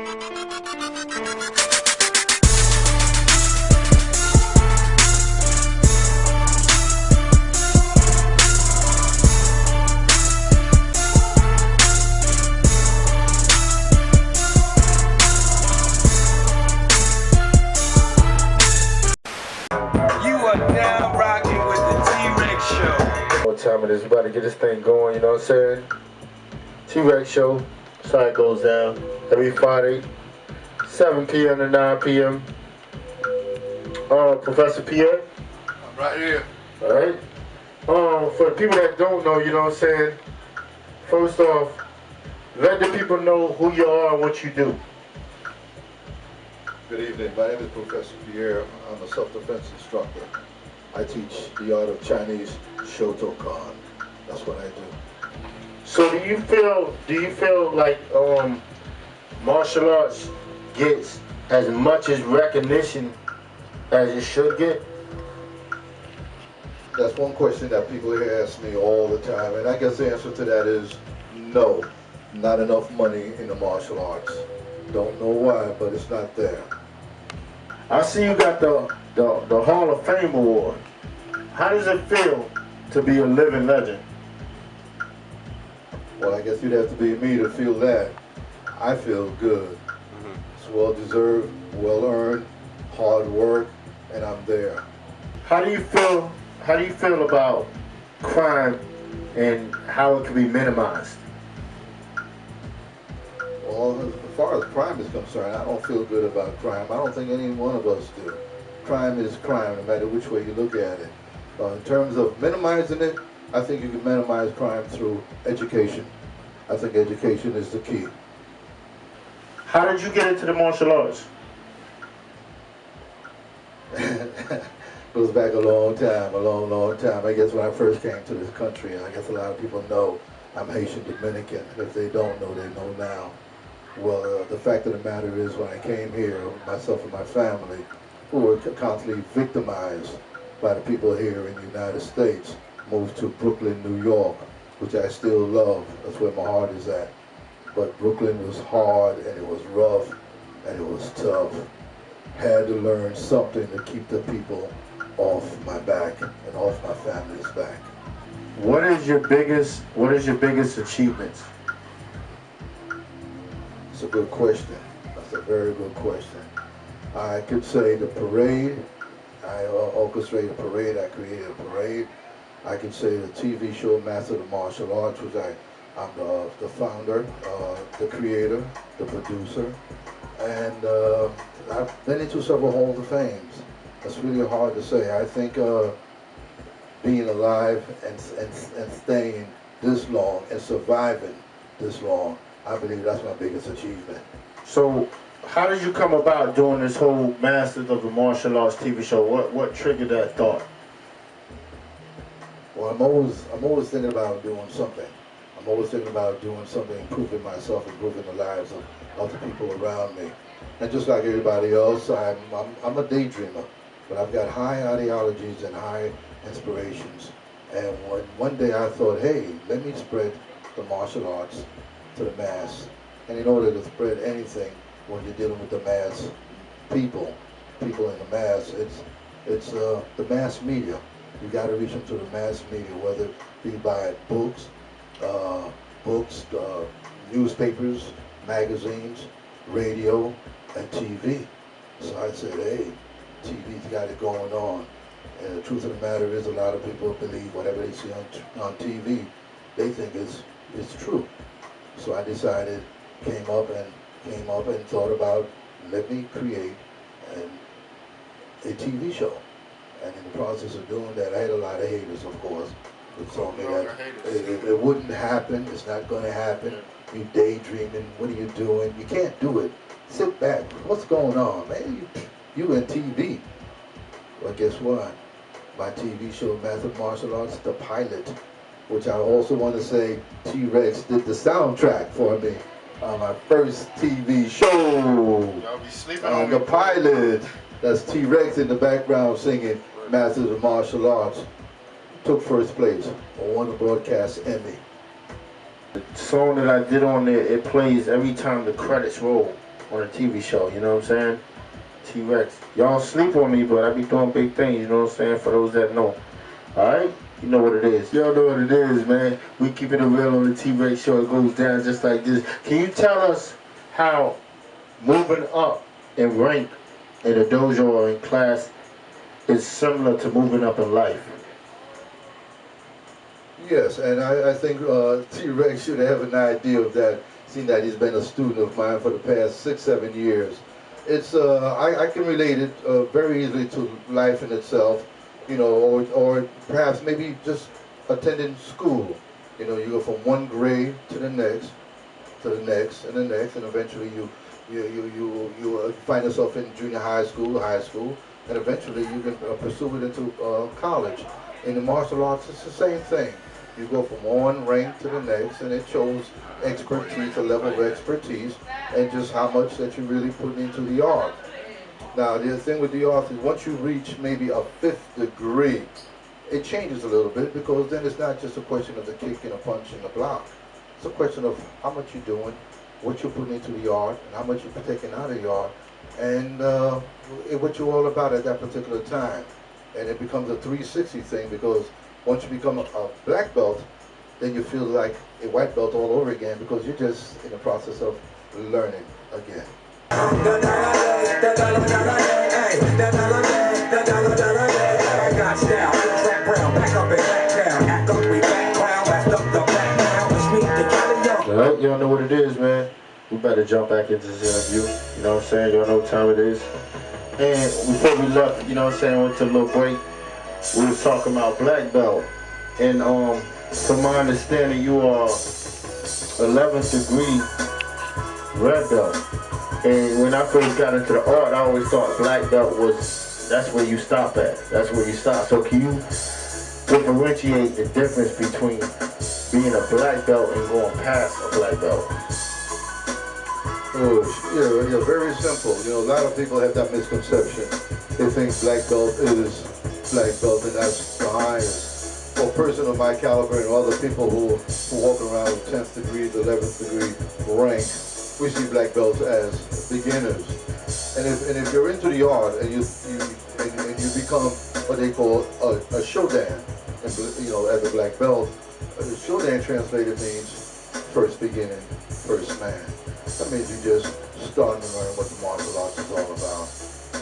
Now rocking with the TREX show. What time it is? We about to get this thing going, you know what I'm saying? TREX show. That's how it goes down. Every Friday, 7 p.m. to 9 p.m. Professor Pierre. I'm right here. Alright. For the people that don't know, you know what I'm saying? First off, let the people know who you are and what you do. Good evening. My name is Professor Pierre. I'm a self-defense instructor. I teach the art of Chinese Shotokan. That's what I do. So do you feel like martial arts gets as much as recognition as it should get? That's one question that people here ask me all the time, and I guess the answer to that is no. Not enough money in the martial arts. Don't know why, but it's not there. I see you got the Hall of Fame award. How does it feel to be a living legend? Well, I guess you'd have to be me to feel that. I feel good. It's well deserved, well earned, hard work, and I'm there. How do you feel about crime and how it can be minimized? Well, as far as crime is concerned, I don't feel good about crime. I don't think any one of us do. Crime is crime, no matter which way you look at it. In terms of minimizing it, I think you can minimize crime through education. I think education is the key. How did you get into the martial arts? Goes back a long time. I guess when I first came to this country, and I guess a lot of people know I'm Haitian Dominican. If they don't know, they know now. Well, the fact of the matter is, when I came here, myself and my family, who were constantly victimized by the people here in the United States, moved to Brooklyn, New York, which I still love. That's where my heart is at. But Brooklyn was hard, and it was rough, and it was tough. Had to learn something to keep the people off my back and off my family's back. What is your biggest achievements? It's a good question. That's a very good question. I could say the parade. I orchestrated a parade. I created a parade. I could say the TV show Master of the Martial Arts, which I'm the founder, the creator, the producer, and I've been into several Halls of Fames. It's really hard to say. I think being alive and staying this long and surviving this long, I believe that's my biggest achievement. So, how did you come about doing this whole Masters of the Martial Arts TV show? What triggered that thought? Well, I'm always thinking about doing something. I'm always thinking about doing something, improving myself, improving the lives of other people around me. And just like everybody else, I'm a daydreamer, but I've got high ideologies and high inspirations. And one day I thought, hey, let me spread the martial arts to the mass. And in order to spread anything, when you're dealing with the mass people in the mass, it's the mass media. You got to reach them to the mass media, whether it be by books, newspapers, magazines, radio, and TV. So I said, hey, TV's got it going on. And the truth of the matter is, a lot of people believe whatever they see on TV, they think it's true. So I decided, came up and thought about, let me create a TV show. And in the process of doing that, I had a lot of haters, of course, who told me that it wouldn't happen, it's not going to happen, you daydreaming, what are you doing? You can't do it. Sit back, what's going on, man? You in TV. Well, guess what? My TV show, Master of Martial Arts, the pilot, which I also want to say T-Rex did the soundtrack for me on my first TV show. Y'all be sleeping on the pilot. That's T-Rex in the background singing Masters of Martial Arts. Took first place, won the broadcast Emmy. The song that I did on there, it plays every time the credits roll. on a TV show, you know what I'm saying? T-Rex. Y'all sleep on me, but I be doing big things, you know what I'm saying? For those that know. Alright? You know what it is. Y'all know what it is, man. We keeping it real on the T-Rex show. It goes down just like this. Can you tell us how moving up in rank in a dojo or in class is similar to moving up in life? Yes, and I think T-Rex should have an idea of that, seeing that he's been a student of mine for the past 6-7 years. It's I can relate it very easily to life in itself, you know, or perhaps maybe just attending school. You know, you go from one grade to the next, to the next, and the next, and eventually you find yourself in junior high school, and eventually you can pursue it into college. In the martial arts, it's the same thing. You go from one rank to the next, and it shows expertise, a level of expertise, and just how much that you really put into the art. Now, the thing with the art is once you reach maybe a 5th degree, it changes a little bit, because then it's not just a question of the kick and a punch and a block. It's a question of how much you're doing, what you're putting into the art, and how much you're taking out of the art, and what you're all about at that particular time. And it becomes a 360 thing, because once you become a black belt, then you feel like a white belt all over again, because you're just in the process of learning again. Alright, y'all know what it is, man. We better jump back into this interview. You know what I'm saying? Y'all know what time it is. And before we left, you know what I'm saying, went to a little break. We was talking about black belt. And from my understanding, you are 11th degree red belt. And when I first got into the art, I always thought black belt was, that's where you stop at. That's where you stop. So can you differentiate the difference between being a black belt and going past a black belt? Oh, yeah, very simple. You know, a lot of people have that misconception. They think black belt is black belt, and that's the highest. For a person of my caliber and other people who walk around with 10th degree, 11th degree rank, we see black belts as beginners. And if you're into the art and you become what they call a shodan, you know, as a black belt, shodan translated means first beginning, first man. That means you just starting to learn what the martial arts is all about.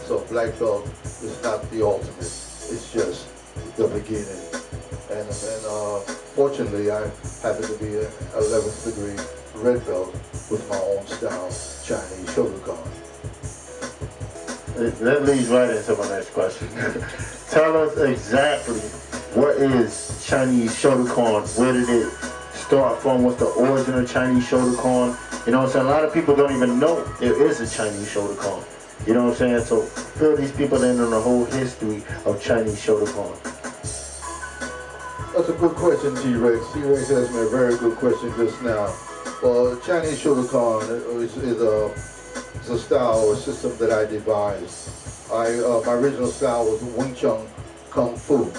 So black belt is not the ultimate, it's just the beginning. And fortunately, I happen to be an 11th degree red belt with my own style, Chinese Shotokan. That leads right into my next question. Tell us exactly what is Chinese Shotokan? Where did it start from? What's the origin of Chinese Shotokan? You know what I'm saying? A lot of people don't even know there is a Chinese Shotokan. You know what I'm saying? So fill these people in on the whole history of Chinese Shotokan. That's a good question, T-Rex. T-Rex asked me a very good question just now. Well, Chinese Shotokan is a style or system that I devised. My original style was Wing Chun Kung Fu.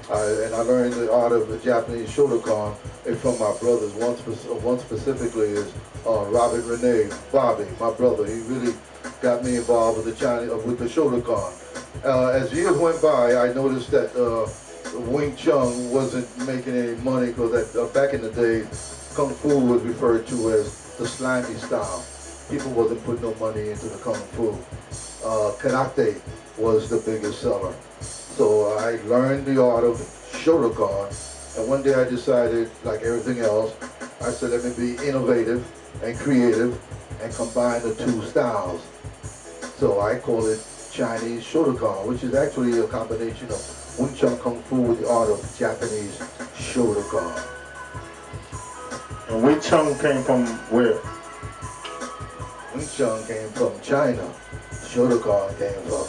And I learned the art of the Japanese Shotokan from my brothers. One specifically is Robert Rene, Bobby, my brother. He really got me involved with the Shotokan. As years went by, I noticed that Wing Chun wasn't making any money, because back in the day, Kung Fu was referred to as the slimy style. People wasn't putting no money into the Kung Fu. Karate was the biggest seller. So I learned the art of Shotokan, and one day I decided, like everything else, I said, let me be innovative and creative and combine the two styles. So I call it Chinese Shotokan, which is actually a combination of Wing Chun Kung Fu with the art of Japanese Shotokan. And Wing Chun came from where? Wing Chun came from China. Shotokan came from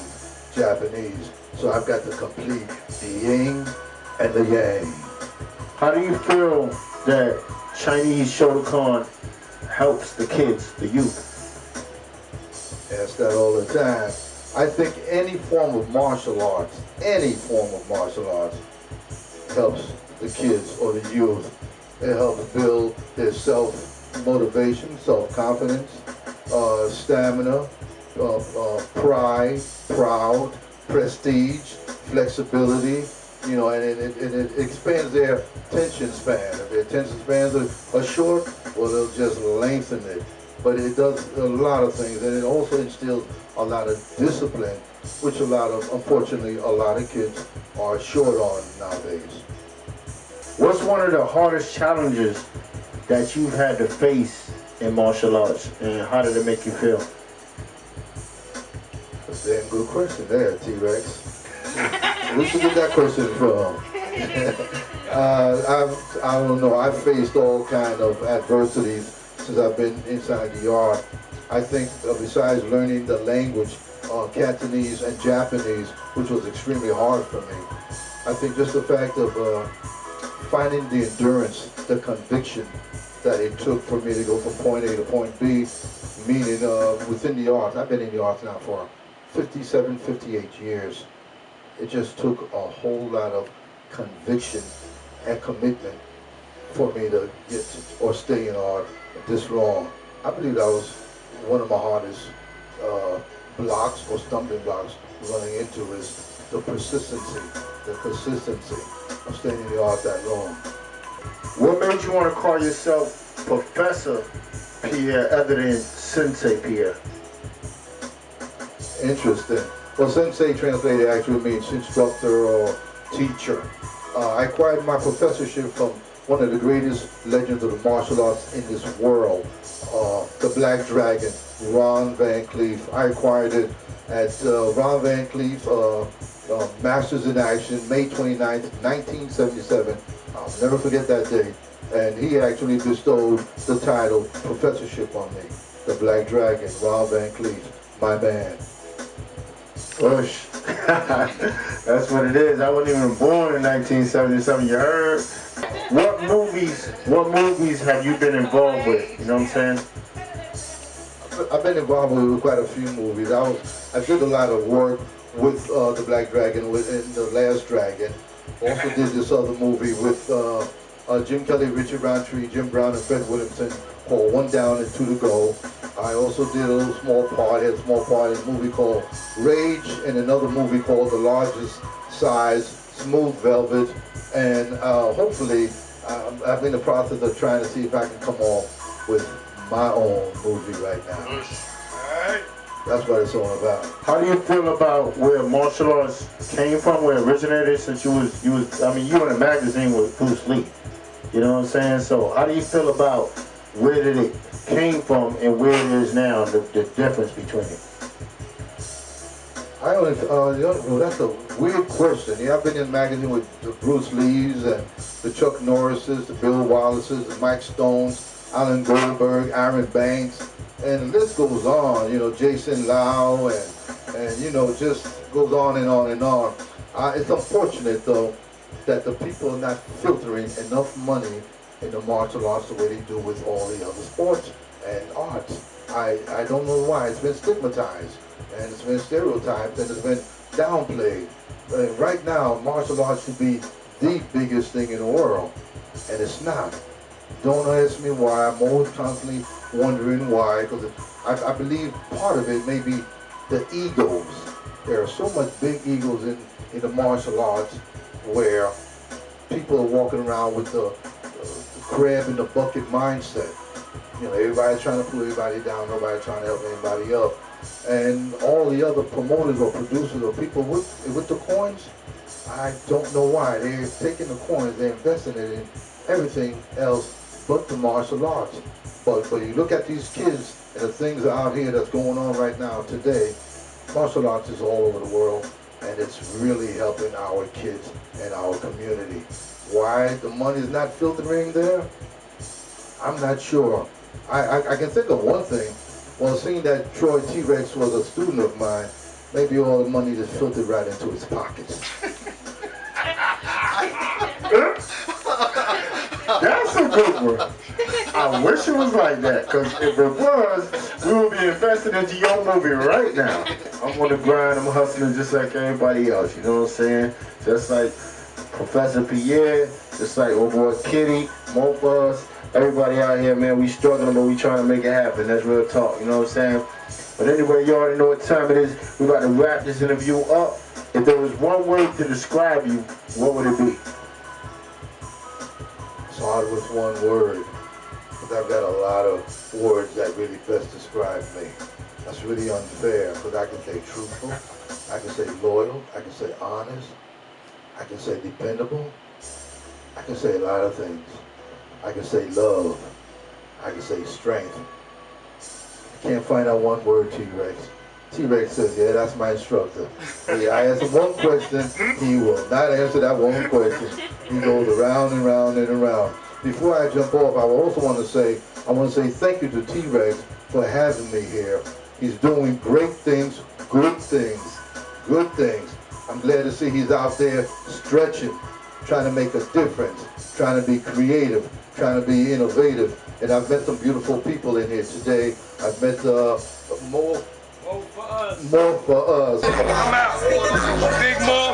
Japanese. So I've got to complete the yin and the yang. How do you feel that Chinese Shotokan helps the kids, the youth? Ask that all the time. I think any form of martial arts helps the kids or the youth. It helps build their self-motivation, self-confidence. stamina, pride, proud, prestige, flexibility, you know, and it expands their attention span. If their attention spans are short, well, they'll just lengthen it. But it does a lot of things, and it also instills a lot of discipline, which unfortunately, a lot of kids are short on nowadays. What's one of the hardest challenges that you've had to face in martial arts, and how did it make you feel? That's a damn good question there, T-Rex. Where'd you get that question from? I don't know. I've faced all kind of adversities since I've been inside the yard. I think besides learning the language, Cantonese and Japanese, which was extremely hard for me, I think just the fact of finding the endurance, the conviction that it took for me to go from point A to point B, meaning within the arts. I've been in the arts now for 57, 58 years. It just took a whole lot of conviction and commitment for me to get to, or stay in art this long. I believe that was one of my hardest blocks or stumbling blocks running into is the persistency, the consistency of staying in the art that long. What made you want to call yourself Professor Pierre other than Sensei Pierre? Interesting. Well, sensei translated actually means instructor or teacher. I acquired my professorship from one of the greatest legends of the martial arts in this world, the Black Dragon, Ron Van Cleef. I acquired it at Ron Van Cleef Masters in Action, May 29th, 1977. I'll never forget that day. And he actually bestowed the title professorship on me. The Black Dragon, Ron Van Cleef, my man. Push. That's what it is. I wasn't even born in 1977, you heard? What movies have you been involved with? You know what I'm saying? I've been involved with quite a few movies. I did a lot of work with the Black Dragon, in The Last Dragon. Also did this other movie with Jim Kelly, Richard Roundtree, Jim Brown, and Fred Williamson called One Down and Two to Go. I also did a little small part, had a small part in a movie called Rage, and another movie called The Largest Size, Smooth Velvet, and hopefully I'm in the process of trying to see if I can come off with my own movie right now. That's what it's all about. How do you feel about where martial arts came from, where it originated? Since you were in a magazine with Bruce Lee. You know what I'm saying? So how do you feel about where did it came from and where it is now, the difference between it? I don't, that's a weird question. Yeah, I've been in a magazine with the Bruce Lees and the Chuck Norrises, the Bill Wallaces, the Mike Stones, Alan Goldberg, Aaron Banks, and the list goes on. You know, Jason Lau, and you know, just goes on and on and on. It's unfortunate though that the people are not filtering enough money in the martial arts the way they do with all the other sports and arts. I don't know why. It's been stigmatized, and it's been stereotyped, and it's been downplayed. Right now, martial arts should be the biggest thing in the world, and it's not. Don't ask me why. I'm always constantly wondering why, because I believe part of it may be the egos. There are so much big egos in the martial arts where people are walking around with the crab in the bucket mindset. You know, everybody's trying to put everybody down, nobody trying to help anybody up. And all the other promoters or producers or people with the coins, I don't know why. They're taking the coins, they're investing it in everything else but the martial arts. But you look at these kids and the things out here that's going on right now today, martial arts is all over the world, and it's really helping our kids and our community. Why the money's not filtering there? I'm not sure. I can think of one thing. Well, seeing that Troy T-Rex was a student of mine, maybe all the money just filtered right into his pockets. That's a good one. I wish it was like that, because if it was, we would be invested into your movie right now. I'm on the grind, I'm hustling just like everybody else, you know what I'm saying? Just like Professor Pierre, just like old boy Kitty, most of us, everybody out here, man, we struggling, but we trying to make it happen. That's real talk, you know what I'm saying? But anyway, you already know what time it is. We about to wrap this interview up. If there was one word to describe you, what would it be? It's hard with one word, because I've got a lot of words that really best describe me. That's really unfair, because I can say truthful, I can say loyal, I can say honest, I can say dependable, I can say a lot of things. I can say love, I can say strength. I can't find out one word, T-Rex. T-Rex says, yeah, that's my instructor. Yeah, I ask him one question, he will not answer that one question. He goes around and round and around. Before I jump off, I also want to say thank you to T-Rex for having me here. He's doing great things, good things, good things. I'm glad to see he's out there stretching, trying to make a difference, trying to be creative, trying to be innovative. And I've met some beautiful people in here today. I've met more for us. Come out. Big Mo.